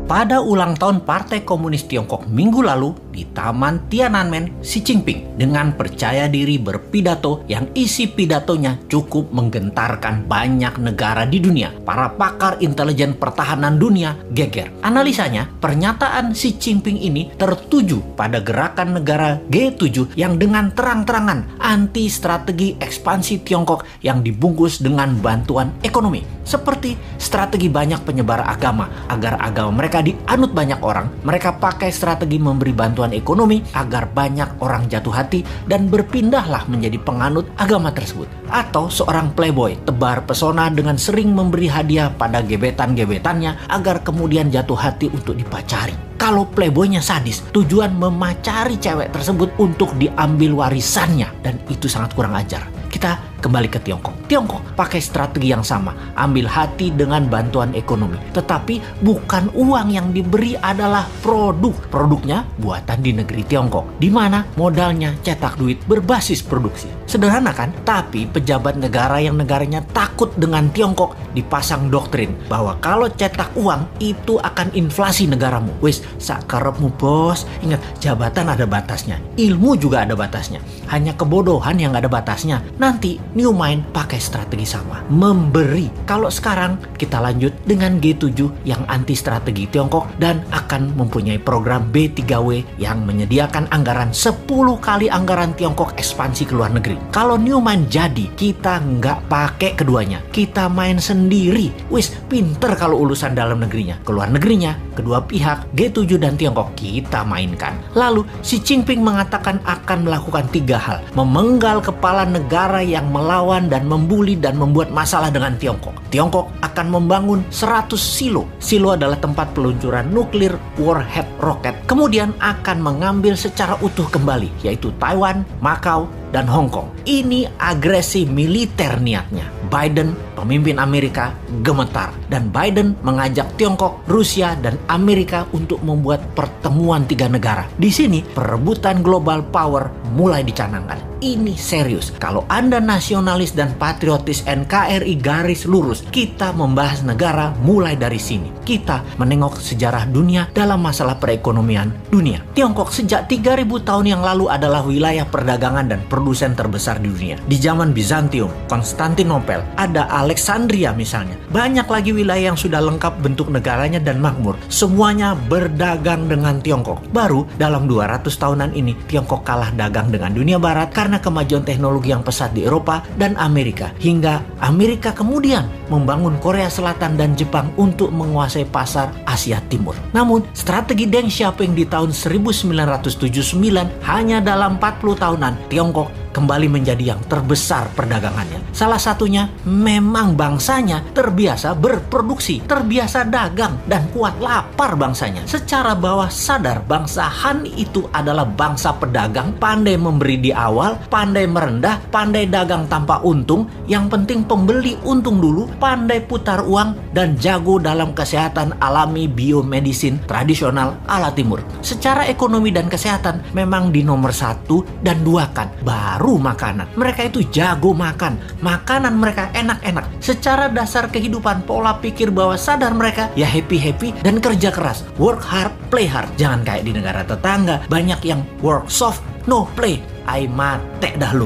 Pada ulang tahun Partai Komunis Tiongkok minggu lalu di Taman Tiananmen, Xi Jinping dengan percaya diri berpidato yang isi pidatonya cukup menggentarkan banyak negara di dunia. Para pakar intelijen pertahanan dunia geger. Analisanya, pernyataan Xi Jinping ini tertuju pada gerakan negara G7 yang dengan terang-terangan anti strategi ekspansi Tiongkok yang dibungkus dengan bantuan ekonomi. Seperti strategi banyak penyebar agama agar agama mereka dianut banyak orang, mereka pakai strategi memberi bantuan ekonomi agar banyak orang jatuh hati dan berpindahlah menjadi penganut agama tersebut. Atau seorang playboy tebar pesona dengan sering memberi hadiah pada gebetan-gebetannya agar kemudian jatuh hati untuk dipacari. Kalau playboynya sadis, tujuan memacari cewek tersebut untuk diambil warisannya, dan itu sangat kurang ajar. Kita kembali ke Tiongkok. Tiongkok pakai strategi yang sama, ambil hati dengan bantuan ekonomi. Tetapi bukan uang yang diberi adalah produk. Produknya buatan di negeri Tiongkok, di mana modalnya cetak duit berbasis produksi. Sederhana kan? Tapi pejabat negara yang negaranya takut dengan Tiongkok dipasang doktrin bahwa kalau cetak uang itu akan inflasi negaramu. Wis, sakarepmu bos. Ingat, jabatan ada batasnya, ilmu juga ada batasnya. Hanya kebodohan yang ada batasnya. Nanti New Mind pakai strategi sama, memberi. Kalau sekarang kita lanjut dengan G7 yang anti strategi Tiongkok dan akan mempunyai program B3W yang menyediakan anggaran 10 kali anggaran Tiongkok ekspansi ke luar negeri. Kalau New Mind jadi, kita nggak pakai keduanya, kita main sendiri. Wis, pinter kalau urusan dalam negerinya. Ke luar negerinya, kedua pihak G7 dan Tiongkok kita mainkan. Lalu Xi Jinping mengatakan akan melakukan 3 hal: memenggal kepala negara yang melawan dan membuli dan membuat masalah dengan Tiongkok. Tiongkok akan membangun 100 silo. Silo adalah tempat peluncuran nuklir warhead roket. Kemudian akan mengambil secara utuh kembali, yaitu Taiwan, Macau, dan Hong Kong. Ini agresi militer niatnya. Biden, pemimpin Amerika, gemetar. Dan Biden mengajak Tiongkok, Rusia, dan Amerika untuk membuat pertemuan 3 negara. Di sini, perebutan global power mulai dicanangkan. Ini serius. Kalau Anda nasionalis dan patriotis NKRI garis lurus, kita membahas negara mulai dari sini. Kita menengok sejarah dunia dalam masalah perekonomian dunia. Tiongkok sejak 3000 tahun yang lalu adalah wilayah perdagangan dan produsen terbesar di dunia. Di zaman Bizantium, Konstantinopel, ada Alexandria misalnya. Banyak lagi wilayah yang sudah lengkap bentuk negaranya dan makmur. Semuanya berdagang dengan Tiongkok. Baru dalam 200 tahunan ini, Tiongkok kalah dagang dengan dunia barat karena kemajuan teknologi yang pesat di Eropa dan Amerika. Hingga Amerika kemudian membangun Korea Selatan dan Jepang untuk menguasai pasar Asia Timur. Namun, strategi Deng Xiaoping di tahun 1979 hanya dalam 40 tahunan, Tiongkok kembali menjadi yang terbesar perdagangannya. Salah satunya memang bangsanya terbiasa berproduksi, terbiasa dagang, dan kuat lapar bangsanya. Secara bawah sadar, bangsa Han itu adalah bangsa pedagang, pandai memberi di awal, pandai merendah, pandai dagang tanpa untung, yang penting pembeli untung dulu, pandai putar uang, dan jago dalam kesehatan alami biomedisin tradisional ala timur. Secara ekonomi dan kesehatan memang di nomor 1 dan 2 kan, baru makanan. Mereka itu jago makan. Makanan mereka enak-enak. Secara dasar kehidupan, pola pikir bawah sadar mereka ya happy-happy dan kerja keras. Work hard, play hard. Jangan kayak di negara tetangga. Banyak yang work soft, no play. Ai mate dah lu.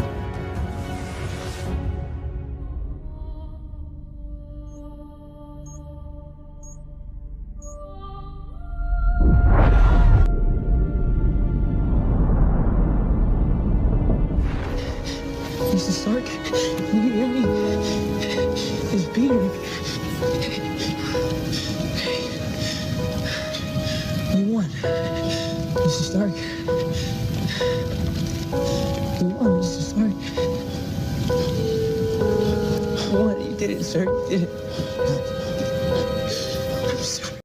Mr. Stark, can you hear me? It's beating. We won. Mr. Stark. We won, Mr. Stark. We won. You did it, sir. You did it.